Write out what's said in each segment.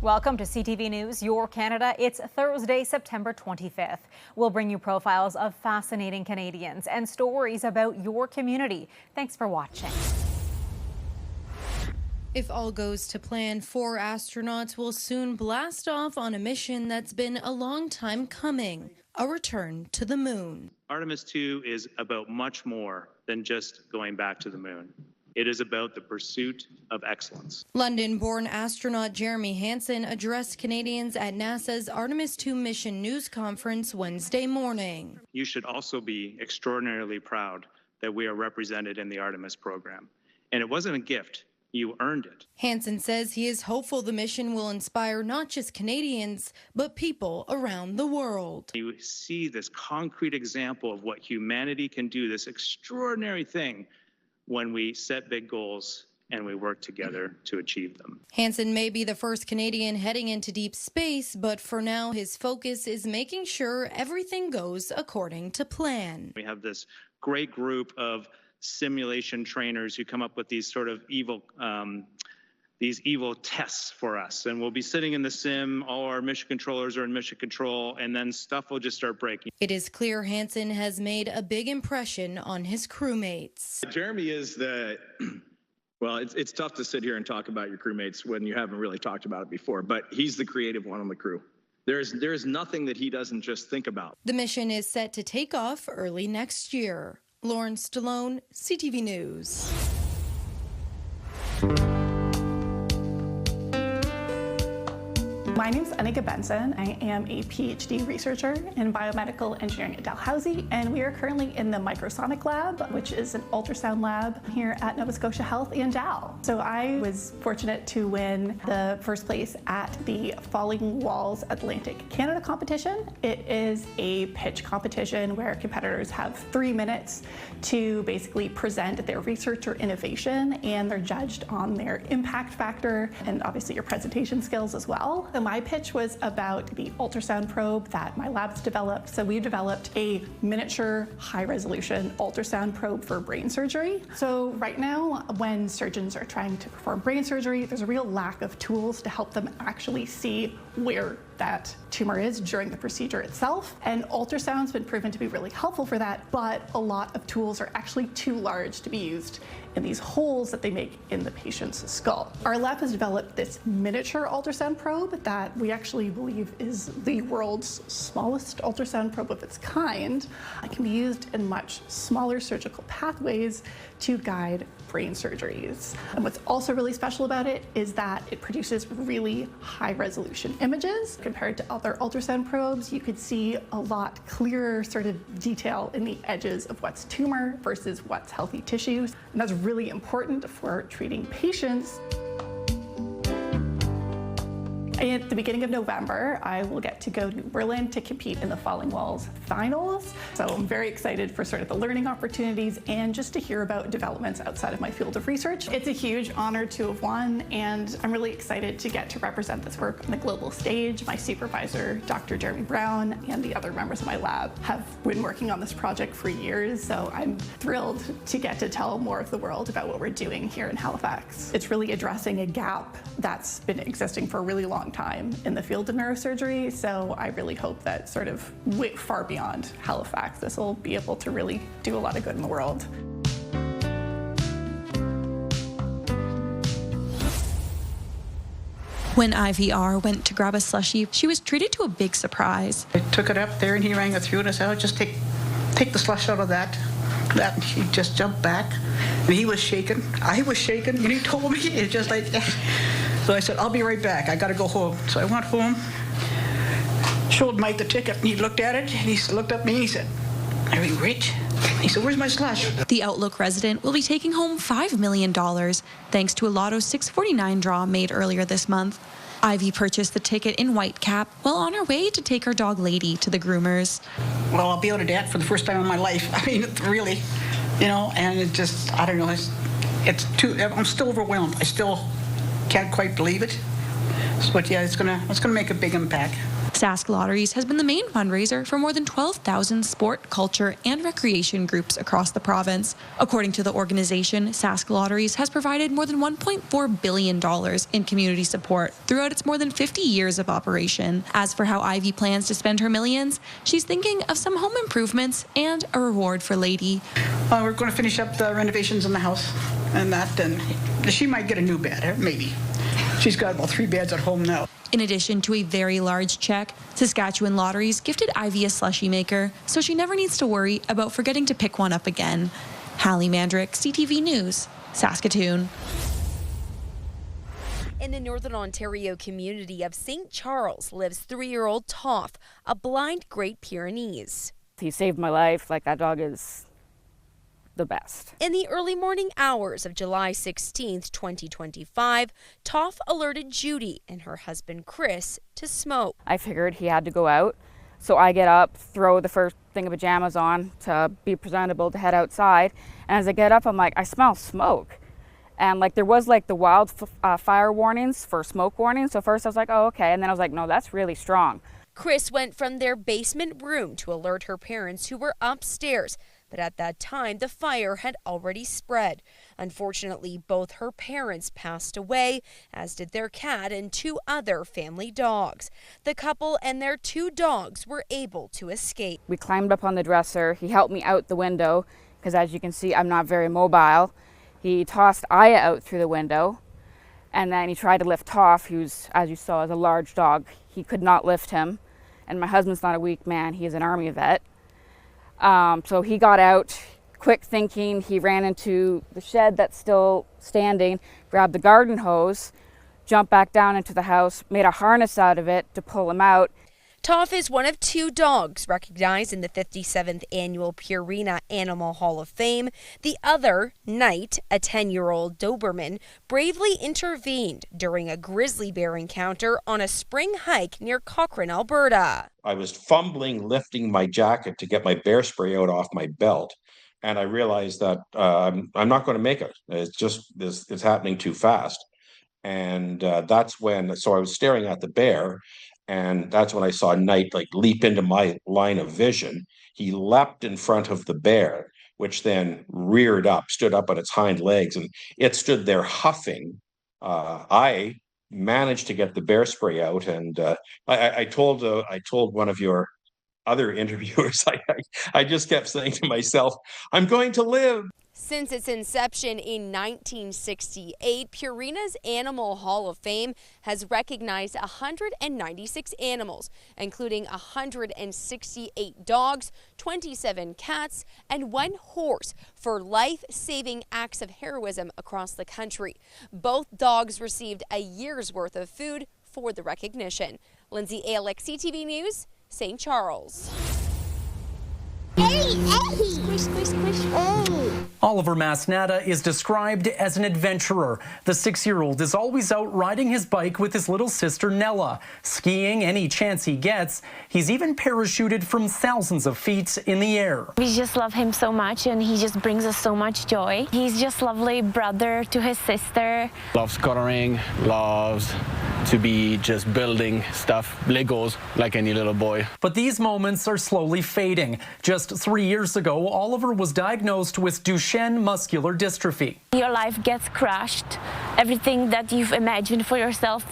Welcome to CTV News Your Canada. It's Thursday, September 25th. We'll bring you profiles of fascinating Canadians and stories about your community. Thanks for watching. If all goes to plan, 4 astronauts will soon blast off on a mission that's been a long time coming, a return to the moon. Artemis 2 is about much more than just going back to the moon. It is about the pursuit of excellence. London-born astronaut Jeremy Hansen addressed Canadians at NASA's Artemis 2 mission news conference Wednesday morning. You should also be extraordinarily proud that we are represented in the Artemis program. And it wasn't a gift. You earned it. Hansen says he is hopeful the mission will inspire not just Canadians, but people around the world. You see this concrete example of what humanity can do, this extraordinary thing, when we set big goals and we work together to achieve them. Hansen may be the first Canadian heading into deep space, but for now his focus is making sure everything goes according to plan. We have this great group of simulation trainers who come up with these sort of evil tests for us. And we'll be sitting in the sim, all our mission controllers are in mission control, and then stuff will just start breaking. It is clear Hansen has made a big impression on his crewmates. Jeremy is well, it's tough to sit here and talk about your crewmates when you haven't really talked about it before, but he's the creative one on the crew. There's nothing that he doesn't just think about. The mission is set to take off early next year. Lauren Stallone, CTV News. My name is Annika Benson. I am a PhD researcher in biomedical engineering at Dalhousie, and we are currently in the microsonic lab, which is an ultrasound lab here at Nova Scotia Health in Dal. So I was fortunate to win the first place at the Falling Walls Atlantic Canada competition. It is a pitch competition where competitors have 3 minutes to basically present their research or innovation, and they're judged on their impact factor and obviously your presentation skills as well. So my pitch was about the ultrasound probe that my lab's developed. So we developed a miniature high-resolution ultrasound probe for brain surgery. So right now, when surgeons are trying to perform brain surgery, there's a real lack of tools to help them actually see where that tumor is during the procedure itself. And ultrasound's been proven to be really helpful for that, but a lot of tools are actually too large to be used in these holes that they make in the patient's skull. Our lab has developed this miniature ultrasound probe that we actually believe is the world's smallest ultrasound probe of its kind. It can be used in much smaller surgical pathways to guide brain surgeries. And what's also really special about it is that it produces really high resolution images. Compared to other ultrasound probes, you could see a lot clearer sort of detail in the edges of what's tumor versus what's healthy tissues. And that's really important for treating patients. At the beginning of November, I will get to go to Berlin to compete in the Falling Walls finals. So I'm very excited for sort of the learning opportunities and just to hear about developments outside of my field of research. It's a huge honor to have won, and I'm really excited to get to represent this work on the global stage. My supervisor, Dr. Jeremy Brown, and the other members of my lab have been working on this project for years, so I'm thrilled to get to tell more of the world about what we're doing here in Halifax. It's really addressing a gap that's been existing for a really long time in the field of neurosurgery, so I really hope that sort of far beyond Halifax, this will be able to really do a lot of good in the world. When IVR went to grab a slushie, she was treated to a big surprise. I took it up there and he rang it through and I said, oh, just take the slush out of that. And he just jumped back and he was shaking. I was shaking and he told me, it's just like, so I said, I'll be right back. I got to go home. So I went home, showed Mike the ticket, and he looked at it, and he looked at me, and he said, are you rich? He said, where's my slush? The Outlook resident will be taking home $5 million thanks to a Lotto 649 draw made earlier this month. Ivy purchased the ticket in Whitecap while on her way to take her dog Lady to the groomers. Well, I'll be out of debt for the first time in my life. I mean, really, and it just, I don't know, I'm still overwhelmed. I still can't quite believe it. But yeah, it's gonna make a big impact. Sask Lotteries has been the main fundraiser for more than 12,000 sport, culture, and recreation groups across the province. According to the organization, Sask Lotteries has provided more than $1.4 billion in community support throughout its more than 50 years of operation. As for how Ivy plans to spend her millions, she's thinking of some home improvements and a reward for Lady. We're going to finish up the renovations in the house and she might get a new bed, maybe. She's got about 3 beds at home now. In addition to a very large check, Saskatchewan Lotteries gifted Ivy a slushie maker, so she never needs to worry about forgetting to pick one up again. Hallie Mandrick, CTV News, Saskatoon. In the Northern Ontario community of St. Charles lives 3-year-old Toff, a blind Great Pyrenees. He saved my life. Like, that dog is the best. In the early morning hours of July 16th, 2025, Toff alerted Judy and her husband Chris to smoke. I figured he had to go out, so I get up, throw the first thing of pajamas on to be presentable to head outside, and as I get up, I'm like, I smell smoke. And like there was like the fire warnings for smoke warnings, so first I was like, oh, okay, and then I was like, no, that's really strong. Chris went from their basement room to alert her parents who were upstairs. But at that time, the fire had already spread. Unfortunately, both her parents passed away, as did their cat and 2 other family dogs. The couple and their 2 dogs were able to escape. We climbed up on the dresser. He helped me out the window, because as you can see, I'm not very mobile. He tossed Aya out through the window, and then he tried to lift Toff, who's, as you saw, is a large dog. He could not lift him. And my husband's not a weak man. He is an Army vet. So he got out, quick thinking. He ran into the shed that's still standing, grabbed the garden hose, jumped back down into the house, made a harness out of it to pull him out. Toff is one of 2 dogs recognized in the 57th Annual Purina Animal Hall of Fame. The other, Knight, a 10-year-old Doberman, bravely intervened during a grizzly bear encounter on a spring hike near Cochrane, Alberta. I was fumbling, lifting my jacket to get my bear spray out off my belt, and I realized that I'm not going to make it. It's happening too fast. And that's when, so I was staring at the bear, and that's when I saw Knight like leap into my line of vision. He leapt in front of the bear, which then reared up, stood up on its hind legs, and it stood there huffing. I managed to get the bear spray out, and I told one of your other interviewers, I just kept saying to myself, I'm going to live. Since its inception in 1968, Purina's Animal Hall of Fame has recognized 196 animals, including 168 dogs, 27 cats, and 1 horse for life-saving acts of heroism across the country. Both dogs received a year's worth of food for the recognition. Lindsay Alick, CTV News, St. Charles. Squish, squish, squish. Oliver Masnada is described as an adventurer. The 6-year-old is always out riding his bike with his little sister Nella, skiing any chance he gets. He's even parachuted from thousands of feet in the air. We just love him so much, and he just brings us so much joy. He's just a lovely brother to his sister. Loves coloring, loves to be just building stuff, Legos, like any little boy. But these moments are slowly fading. Just 3 years ago, Oliver was diagnosed with Duchenne muscular dystrophy. Your life gets crushed. Everything that you've imagined for yourself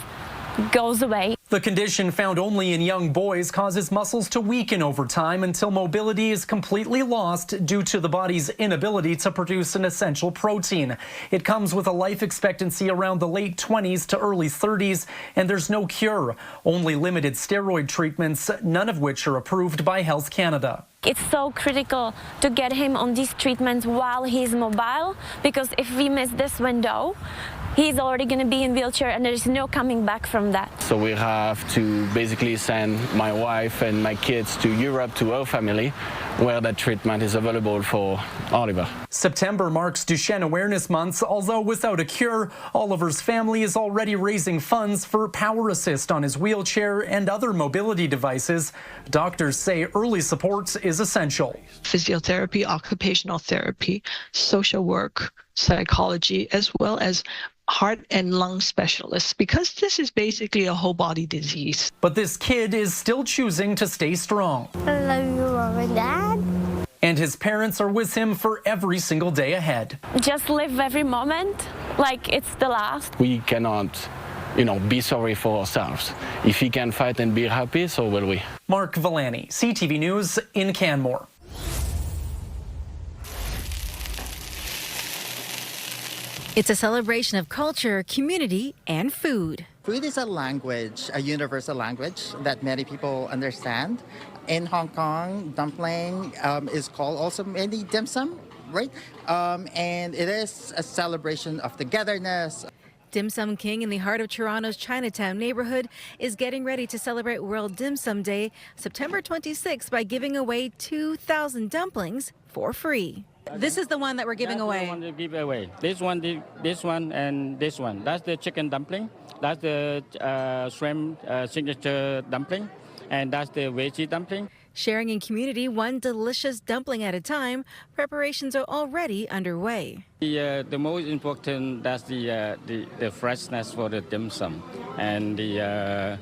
goes away. The condition, found only in young boys, causes muscles to weaken over time until mobility is completely lost due to the body's inability to produce an essential protein. It comes with a life expectancy around the late 20s to early 30s, and there's no cure. Only limited steroid treatments, none of which are approved by Health Canada. It's so critical to get him on these treatments while he's mobile, because if we miss this window, he's already going to be in wheelchair and there's no coming back from that. So we have to basically send my wife and my kids to Europe to our family, where that treatment is available for Oliver. September marks Duchenne Awareness Month. Although without a cure, Oliver's family is already raising funds for power assist on his wheelchair and other mobility devices. Doctors say early support is essential. Physiotherapy, occupational therapy, social work, psychology, as well as heart and lung specialists, because this is basically a whole body disease. But this kid is still choosing to stay strong. I love you, Mom and Dad. And his parents are with him for every single day ahead. Just live every moment like it's the last. We cannot, be sorry for ourselves. If he can fight and be happy, so will we. Mark Villani, CTV News in Canmore. It's a celebration of culture, community, and food. Food is a language, a universal language that many people understand. In Hong Kong, dumpling is called also mainly dim sum, right? And it is a celebration of togetherness. Dim Sum King in the heart of Toronto's Chinatown neighborhood is getting ready to celebrate World Dim Sum Day, September 26th, by giving away 2,000 dumplings for free. This is the one that we're giving away. The one to give away. This one, and this one. That's the chicken dumpling. That's the shrimp signature dumpling. And that's the veggie dumpling. Sharing in community, one delicious dumpling at a time, preparations are already underway. The most important, that's the freshness for the dim sum. And the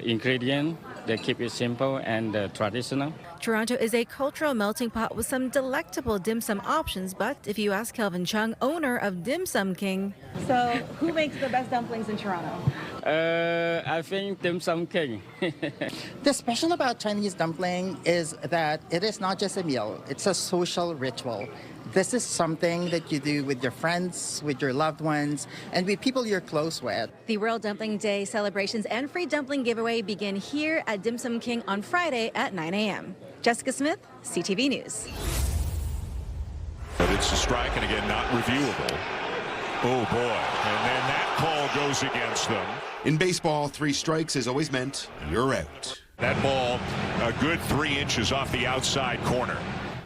ingredient, they keep it simple and traditional. Toronto is a cultural melting pot with some delectable dim sum options, but if you ask Kelvin Chung, owner of Dim Sum King. So who makes the best dumplings in Toronto? I think Dim Sum King. The special about Chinese dumpling is that it is not just a meal, it's a social ritual. This is something that you do with your friends, with your loved ones, and with people you're close with. The World Dumpling Day celebrations and free dumpling giveaway begin here at Dim Sum King on Friday at 9 a.m. Jessica Smith, CTV News. But it's a strike, and again, not reviewable. Oh, boy. And then that call goes against them. In baseball, 3 strikes has always meant you're out. That ball a good 3 inches off the outside corner.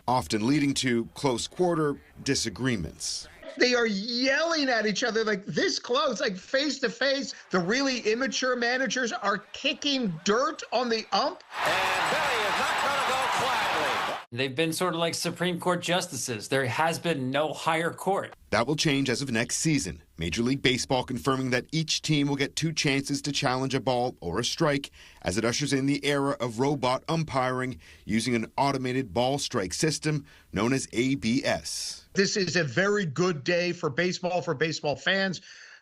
Often leading to close quarter disagreements. They are yelling at each other like this close, like face to face. The really immature managers are kicking dirt on the ump. And Billy is not going to go quietly. They've been sort of like Supreme Court justices. There has been no higher court. That will change as of next season. Major League Baseball confirming that each team will get 2 chances to challenge a ball or a strike as it ushers in the era of robot umpiring using an automated ball strike system known as ABS. This is a very good day for baseball fans,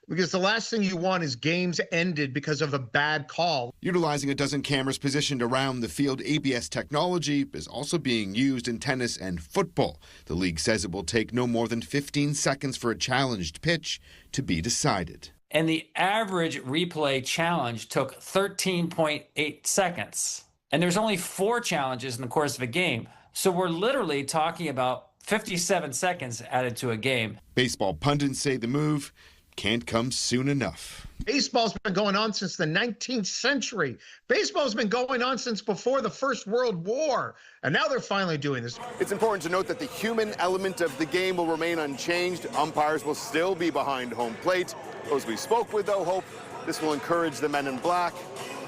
because the last thing you want is games ended because of a bad call. Utilizing a dozen cameras positioned around the field, ABS technology is also being used in tennis and football. The league says it will take no more than 15 seconds for a challenged pitch to be decided. And the average replay challenge took 13.8 seconds. And there's only 4 challenges in the course of a game. So we're literally talking about 57 seconds added to a game. Baseball pundits say the move can't come soon enough. Baseball's been going on since the 19th century. Baseball's been going on since before the First World War, and now they're finally doing this. It's important to note that the human element of the game will remain unchanged. Umpires will still be behind home plate. Those we spoke with, though, hope this will encourage the men in black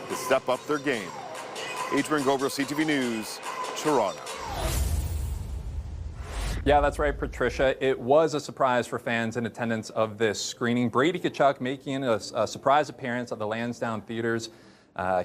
to step up their game. Adrian Gover, CTV News, Toronto. Yeah, that's right, Patricia. It was a surprise for fans in attendance of this screening. Brady Tkachuk making a surprise appearance at the Lansdowne Theaters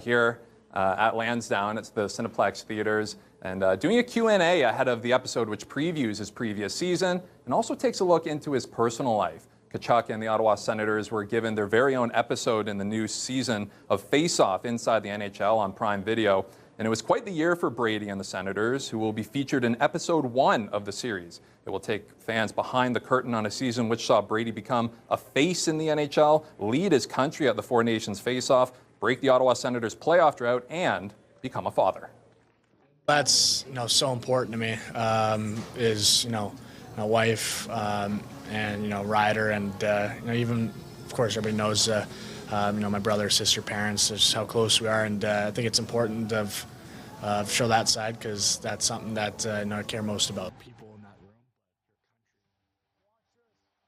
here at Lansdowne. It's the Cineplex Theaters. And doing a Q&A ahead of the episode, which previews his previous season and also takes a look into his personal life. Tkachuk and the Ottawa Senators were given their very own episode in the new season of Face Off inside the NHL on Prime Video. And it was quite the year for Brady and the Senators, who will be featured in episode 1 of the series. It will take fans behind the curtain on a season which saw Brady become a face in the NHL, lead his country at the Four Nations face-off, break the Ottawa Senators' playoff drought, and become a father. That's so important to me. Is my wife and Ryder, and even of course everybody knows. My brother, sister, parents, just how close we are, and I think it's important to show that side, because that's something that I care most about. People in that room.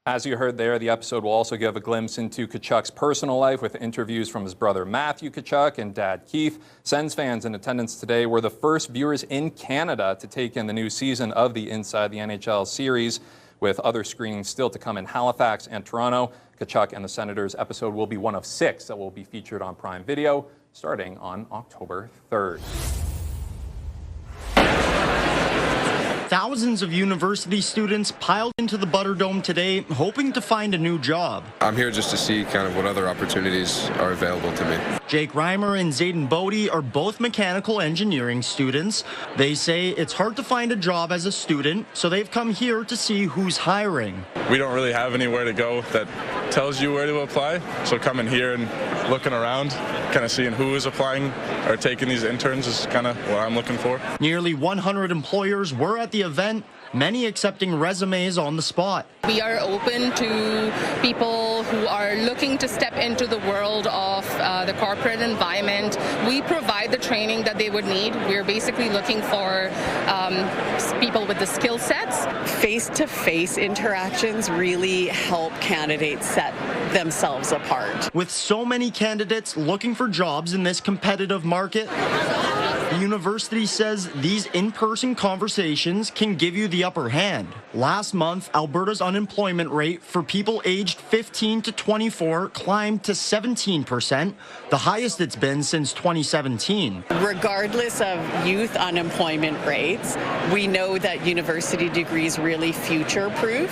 As you heard there, the episode will also give a glimpse into Tkachuk's personal life with interviews from his brother Matthew Tkachuk and dad Keith. Sens fans in attendance today were the first viewers in Canada to take in the new season of the Inside the NHL series. with other screenings still to come in Halifax and Toronto. Tkachuk and the Senators episode will be one of 6 that will be featured on Prime Video starting on October 3rd. Thousands of university students piled into the Butterdome today, hoping to find a new job. I'm here just to see kind of what other opportunities are available to me. Jake Reimer and Zayden Bodie are both mechanical engineering students. They say it's hard to find a job as a student, so they've come here to see who's hiring. We don't really have anywhere to go that tells you where to apply, so coming here and looking around, kind of seeing who is applying or taking these interns is kind of what I'm looking for. Nearly 100 employers were at the event, many accepting resumes on the spot. We are open to people who are looking to step into the world of the corporate environment. We provide the training that they would need. We're basically looking for people with the skill sets. Face-to-face interactions really help candidates set themselves apart. With so many candidates looking for jobs in this competitive market, the university says these in-person conversations can give you the upper hand. Last month, Alberta's unemployment rate for people aged 15 to 24 climbed to 17%, the highest it's been since 2017. Regardless of youth unemployment rates, we know that university degrees really future-proof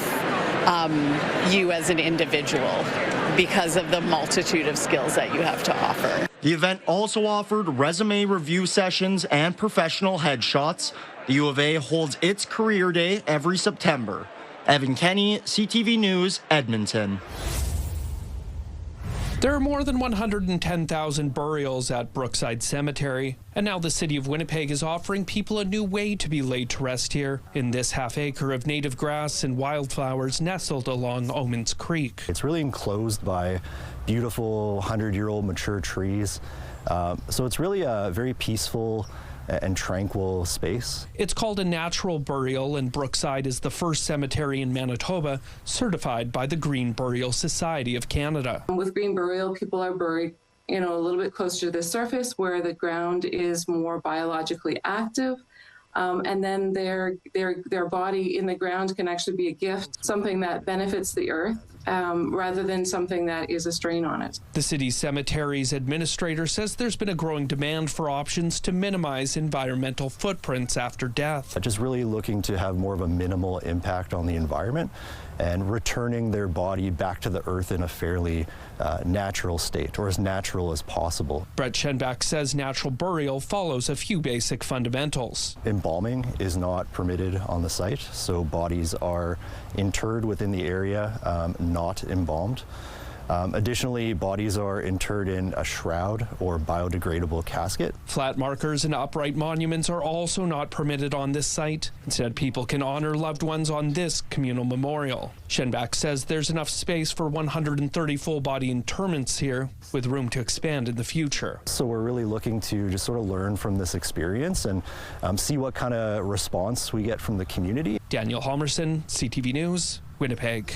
you as an individual because of the multitude of skills that you have to offer. The event also offered resume review sessions and professional headshots. The U of A holds its Career Day every September. Evan Kenny, CTV News, Edmonton. There are more than 110,000 burials at Brookside Cemetery, and now the city of Winnipeg is offering people a new way to be laid to rest here in this half-acre of native grass and wildflowers nestled along Omens Creek. It's really enclosed by beautiful 100-year-old mature trees, so it's really a very peaceful and tranquil space. It's called a natural burial, and Brookside is the first cemetery in Manitoba certified by the Green Burial Society of Canada. With green burial, people are buried, a little bit closer to the surface where the ground is more biologically active. And then their body in the ground can actually be a gift, something that benefits the earth, rather than something that is a strain on it. The city's cemeteries administrator says there's been a growing demand for options to minimize environmental footprints after death. Just really looking to have more of a minimal impact on the environment and returning their body back to the earth in a fairly natural state, or as natural as possible. Brett Schenbach says natural burial follows a few basic fundamentals. Embalming is not permitted on the site, so bodies are interred within the area, not embalmed. Additionally, bodies are interred in a shroud or biodegradable casket. Flat markers and upright monuments are also not permitted on this site. Instead, people can honor loved ones on this communal memorial. Schenbach says there's enough space for 130 full-body interments here, with room to expand in the future. So we're really looking to just sort of learn from this experience and see what kind of response we get from the community. Daniel Halmerson, CTV News, Winnipeg.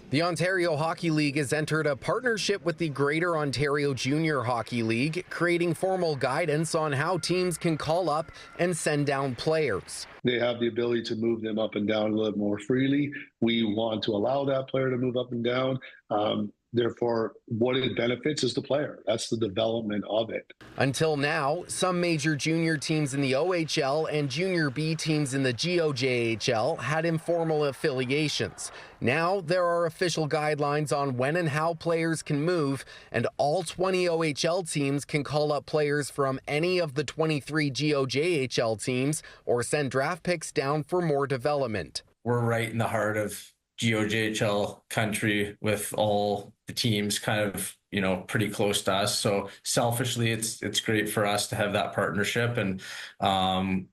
The Ontario Hockey League has entered a partnership with the Greater Ontario Junior Hockey League, creating formal guidance on how teams can call up and send down players. They have the ability to move them up and down a little more freely. We want to allow that player to move up and down. Therefore, what it benefits is the player. That's the development of it. Until now, some major junior teams in the OHL and junior B teams in the GOJHL had informal affiliations. Now there are official guidelines on when and how players can move, and all 20 OHL teams can call up players from any of the 23 GOJHL teams or send draft picks down for more development. We're right in the heart of GOJHL country with all the teams kind of, pretty close to us. So selfishly, it's great for us to have that partnership. And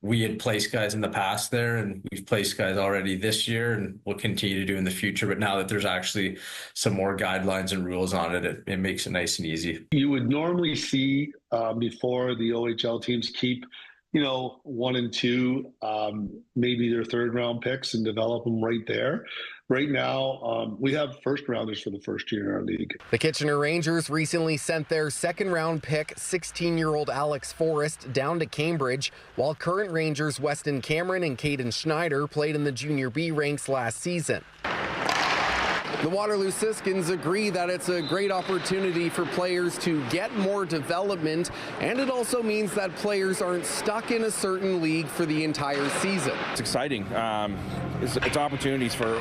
we had placed guys in the past there, and we've placed guys already this year, and we'll continue to do in the future. But now that there's actually some more guidelines and rules on it, it makes it nice and easy. You would normally see before the OHL teams keep 1 and 2, maybe their third-round picks and develop them right there. Right now, we have first-rounders for the first year in our league. The Kitchener Rangers recently sent their second-round pick, 16-year-old Alex Forrest, down to Cambridge, while current Rangers Weston Cameron and Caden Schneider played in the Junior B ranks last season. The Waterloo Siskins agree that it's a great opportunity for players to get more development, and it also means that players aren't stuck in a certain league for the entire season. It's exciting. It's opportunities for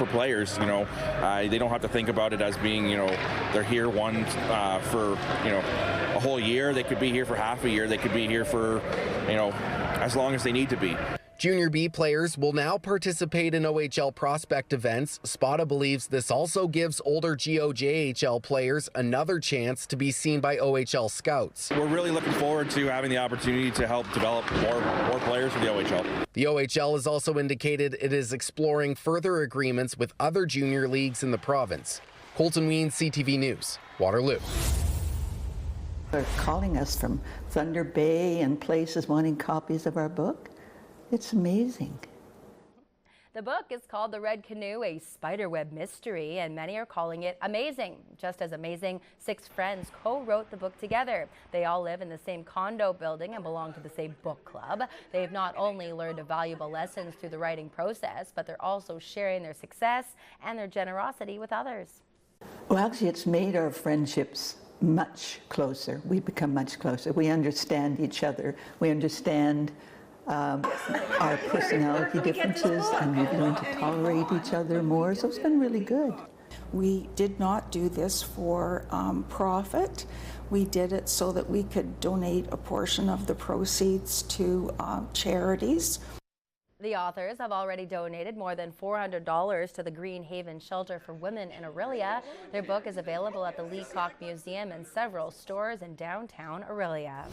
players. They don't have to think about it as being, they're here for a whole year. They could be here for half a year. They could be here for as long as they need to be. Junior B players will now participate in OHL prospect events. Spada believes this also gives older GOJHL players another chance to be seen by OHL scouts. We're really looking forward to having the opportunity to help develop more players for the OHL. The OHL has also indicated it is exploring further agreements with other junior leagues in the province. Colton Ween, CTV News, Waterloo. They're calling us from Thunder Bay and places wanting copies of our book. It's amazing. The book is called The Red Canoe, a spiderweb mystery, and many are calling it amazing. Just as amazing, 6 friends co-wrote the book together. They all live in the same condo building and belong to the same book club. They've not only learned valuable lessons through the writing process, but they're also sharing their success and their generosity with others. Well, actually, it's made our friendships much closer. We've become much closer. We understand each other. We understand our personality differences, and we've learned to tolerate each other more, so it's been really good. We did not do this for profit. We did it so that we could donate a portion of the proceeds to charities. The authors have already donated more than $400 to the Green Haven Shelter for Women in Orillia. Their book is available at the Leacock Museum and several stores in downtown Orillia.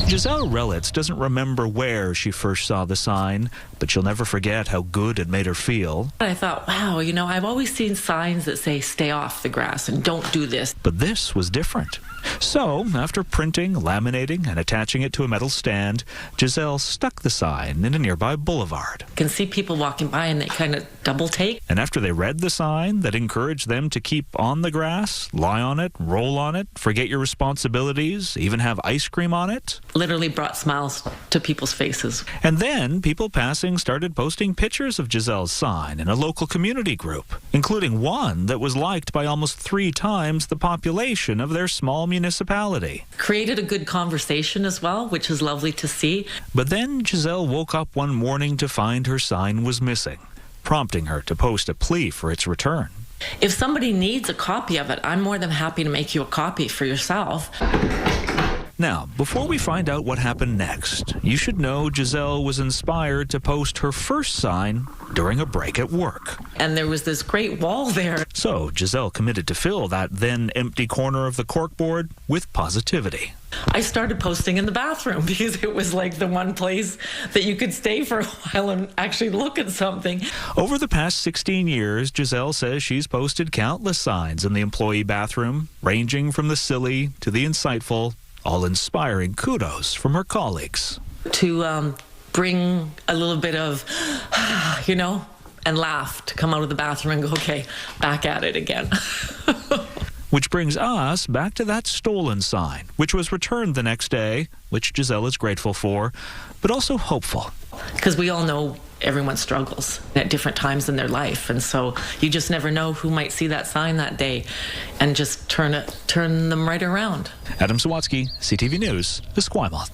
Giselle Relitz doesn't remember where she first saw the sign, but she'll never forget how good it made her feel. I thought, wow, I've always seen signs that say stay off the grass and don't do this. But this was different. So, after printing, laminating, and attaching it to a metal stand, Giselle stuck the sign in a nearby boulevard. You can see people walking by and they kind of double take. And after they read the sign that encouraged them to keep on the grass, lie on it, roll on it, forget your responsibilities, even have ice cream on it, literally brought smiles to people's faces. And then people passing started posting pictures of Giselle's sign in a local community group, including one that was liked by almost 3 times the population of their small municipality. Created a good conversation as well, which is lovely to see. But then Giselle woke up one morning to find her sign was missing, prompting her to post a plea for its return. If somebody needs a copy of it, I'm more than happy to make you a copy for yourself. Now, before we find out what happened next, you should know Giselle was inspired to post her first sign during a break at work. And there was this great wall there. So Giselle committed to fill that then empty corner of the corkboard with positivity. I started posting in the bathroom because it was like the one place that you could stay for a while and actually look at something. Over the past 16 years, Giselle says she's posted countless signs in the employee bathroom, ranging from the silly to the insightful, all inspiring kudos from her colleagues. To bring a little bit of, and laugh, to come out of the bathroom and go, okay, back at it again. Which brings us back to that stolen sign, which was returned the next day, which Giselle is grateful for, but also hopeful. Because we all know everyone struggles at different times in their life, and so you just never know who might see that sign that day and just turn them right around. Adam Sawatsky, CTV News, Esquimalt.